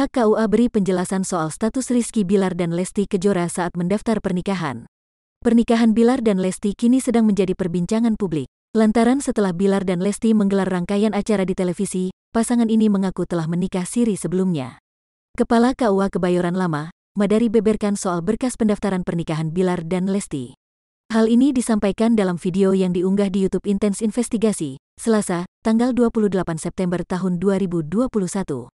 Pihak KUA beri penjelasan soal status Rizky Bilar dan Lesti Kejora saat mendaftar pernikahan. Pernikahan Bilar dan Lesti kini sedang menjadi perbincangan publik. Lantaran setelah Bilar dan Lesti menggelar rangkaian acara di televisi, pasangan ini mengaku telah menikah siri sebelumnya. Kepala KUA Kebayoran Lama, Madari beberkan soal berkas pendaftaran pernikahan Bilar dan Lesti. Hal ini disampaikan dalam video yang diunggah di YouTube Intens Investigasi, Selasa, tanggal 28 September tahun 2021.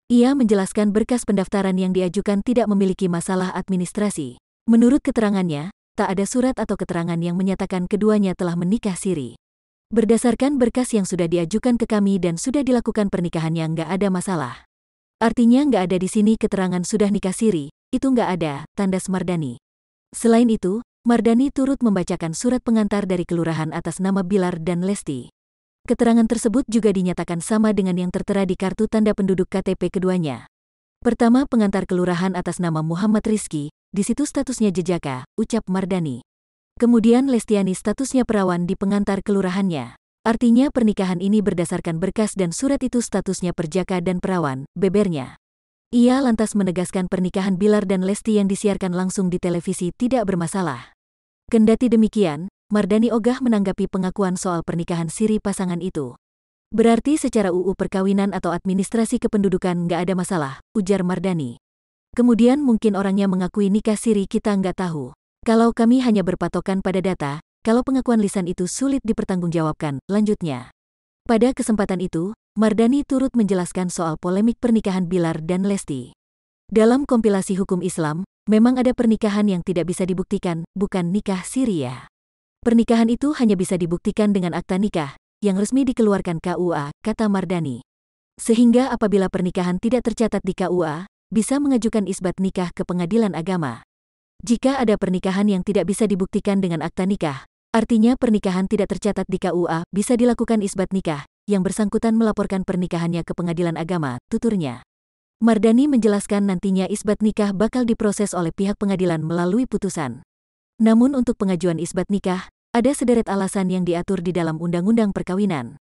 Ia menjelaskan berkas pendaftaran yang diajukan tidak memiliki masalah administrasi. Menurut keterangannya, tak ada surat atau keterangan yang menyatakan keduanya telah menikah siri. Berdasarkan berkas yang sudah diajukan ke kami dan sudah dilakukan pernikahannya nggak ada masalah. Artinya nggak ada di sini keterangan sudah nikah siri, itu nggak ada, tandas Mardani. Selain itu, Mardani turut membacakan surat pengantar dari kelurahan atas nama Bilar dan Lesti. Keterangan tersebut juga dinyatakan sama dengan yang tertera di kartu tanda penduduk KTP keduanya. Pertama, pengantar kelurahan atas nama Muhammad Rizky, di situ statusnya jejaka, ucap Mardani. Kemudian Lestiani statusnya perawan di pengantar kelurahannya. Artinya pernikahan ini berdasarkan berkas dan surat itu statusnya perjaka dan perawan, bebernya. Ia lantas menegaskan pernikahan Bilar dan Lesti yang disiarkan langsung di televisi tidak bermasalah. Kendati demikian, Mardani ogah menanggapi pengakuan soal pernikahan siri pasangan itu. Berarti secara UU perkawinan atau administrasi kependudukan nggak ada masalah, ujar Mardani. Kemudian mungkin orangnya mengakui nikah siri kita nggak tahu. Kalau kami hanya berpatokan pada data, kalau pengakuan lisan itu sulit dipertanggungjawabkan, lanjutnya. Pada kesempatan itu, Mardani turut menjelaskan soal polemik pernikahan Bilar dan Lesti. Dalam kompilasi hukum Islam, memang ada pernikahan yang tidak bisa dibuktikan, bukan nikah siri ya. Pernikahan itu hanya bisa dibuktikan dengan akta nikah, yang resmi dikeluarkan KUA, kata Mardani. Sehingga apabila pernikahan tidak tercatat di KUA, bisa mengajukan isbat nikah ke pengadilan agama. Jika ada pernikahan yang tidak bisa dibuktikan dengan akta nikah, artinya pernikahan tidak tercatat di KUA, bisa dilakukan isbat nikah, yang bersangkutan melaporkan pernikahannya ke pengadilan agama, tuturnya. Mardani menjelaskan nantinya isbat nikah bakal diproses oleh pihak pengadilan melalui putusan. Namun untuk pengajuan isbat nikah, ada sederet alasan yang diatur di dalam Undang-Undang Perkawinan.